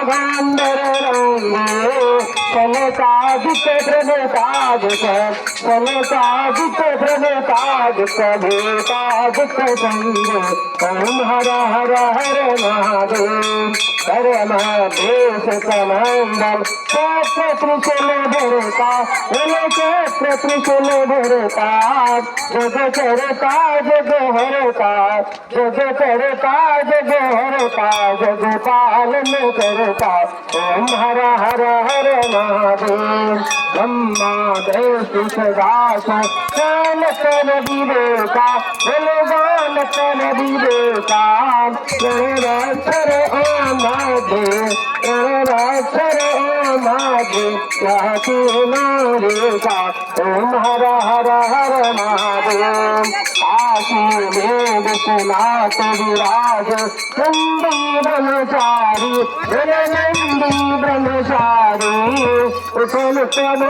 घाघर रंगे चल काज प्रभु काज कर चल काज प्रभु काज कभी काज संगे ओम हर हर हर महादेव हर महादेश कमंडल चक्र त्रिशूल धरता चक्र त्रिशूल धरता जग करता जग हरता जग करता जग हरता जग पालन करता ओम हर हर हर महादेव ब्रह्मा देव सदाश गान कर विवेका गान कर विवेका गणराक्षर ओम महादेव गणराक्षर ओम महादेव जाति नारेका ओम हर हर हर महादेव काशी वेद सनात विराज नंदी ब्रह्मचारी नंदी ब्रह्मचारी